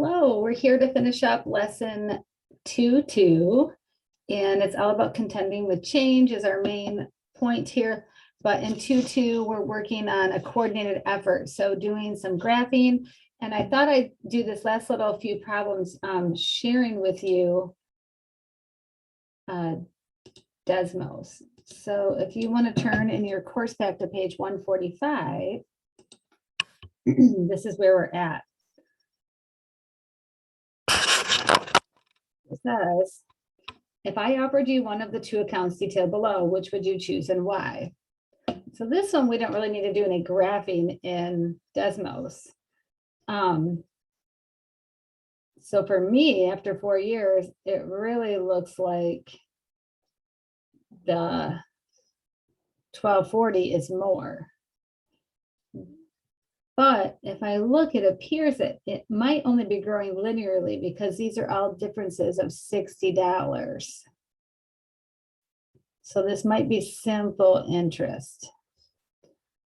Hello, we're here to finish up lesson 2.2, and it's all about contending with change is our main point here. But in 2.2, we're working on a coordinated effort, so doing some graphing. And I thought I'd do this last little few problems sharing with you Desmos. So if you want to turn in your course back to page 145, this is where we're at. It says, if I offered you one of the two accounts detailed below, which would you choose and why? So this one, we don't really need to do any graphing in Desmos. So for me, after 4 years, it really looks like the 1240 is more. But if I look, it appears that it might only be growing linearly because these are all differences of $60. So this might be simple interest.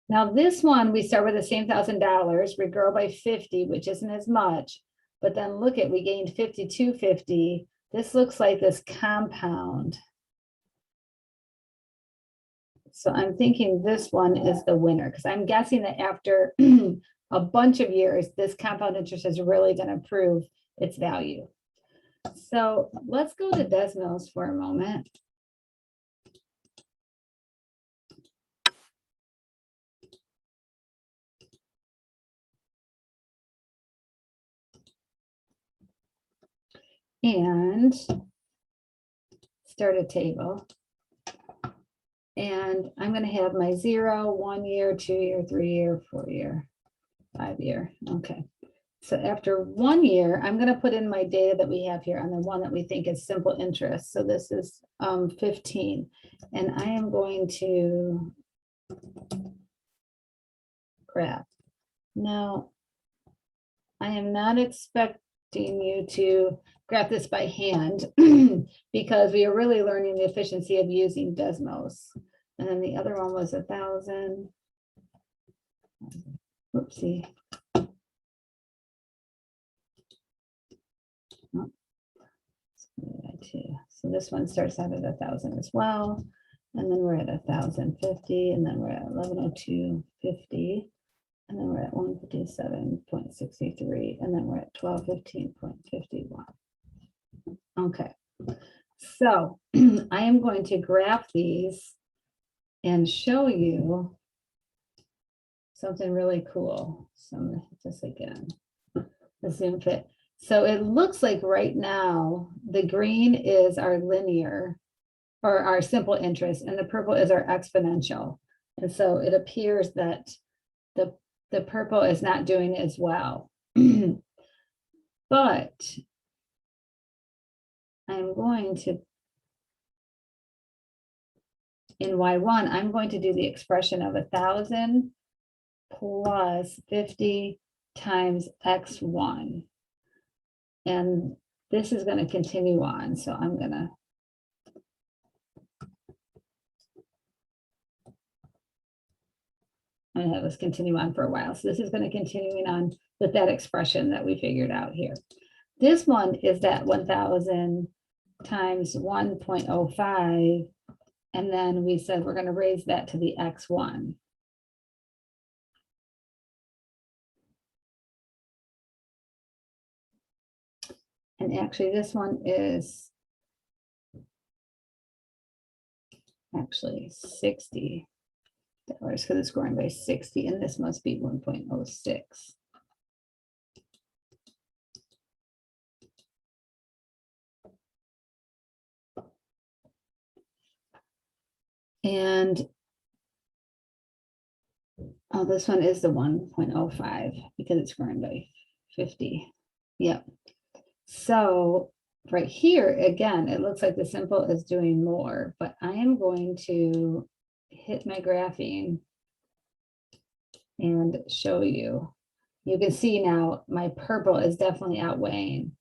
Now this one, we start with the same $1,000, we grow by 50, which isn't as much, but then look at, we gained 5250. This looks like this compound. So I'm thinking this one is the winner because I'm guessing that after a bunch of years, this compound interest is really going to prove its value. So let's go to Desmos for a moment. And start a table. And I'm going to have my 0, 1 year, 2 year, 3 year, 4 year, 5 year. Okay. So after 1 year, I'm going to put in my data that we have here on the one that we think is simple interest. So this is 15. And I am going to graph. Now, I am not expecting you to graph this by hand because we are really learning the efficiency of using Desmos. And then the other one was 1,000. Whoopsie. Oh. So this one starts out at 1,000 as well. And then we're at 1,050, and then we're at 1102.50. And then we're at 157.63, and then we're at 1215.51. Okay, so I am going to graph these and show you something really cool. So I'm going to hit this again, the zoom fit. So it looks like right now the green is our linear or our simple interest, and the purple is our exponential. And so it appears that the purple is not doing as well. But I'm going to, in Y1, I'm going to do the expression of 1,000 plus 50 times X1. And this is going to continue on. So I'm going to have this continue on for a while. So this is going to continue on with that expression that we figured out here. This one is that 1,000 times 1.05. And then we said we're going to raise that to the X1. And actually this one is actually $60 because it's growing by 60, and this must be 1.06. And oh, this one is the 1.05 because it's growing by 50. Yep. So right here, again, it looks like the simple is doing more, but I am going to hit my graphing and show you. You can see now my purple is definitely outweighing,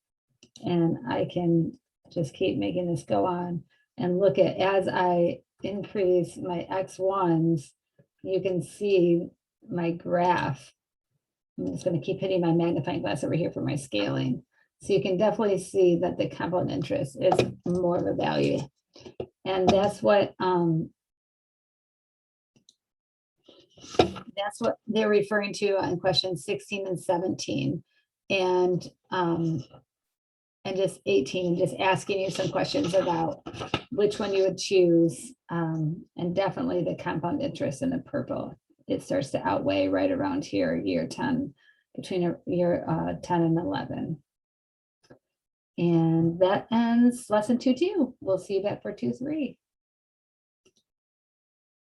and I can just keep making this go on and look at, as I increase my X1s, you can see my graph I'm just going to keep hitting my magnifying glass over here for my scaling. So you can definitely see that the compound interest is more of a value. And that's what they're referring to on questions 16 and 17. And just 18, just asking you some questions about which one you would choose. And definitely the compound interest in the purple. It starts to outweigh right around here, year 10, between year 10 and 11. And that ends lesson 2-2. We'll see you back for 2-3.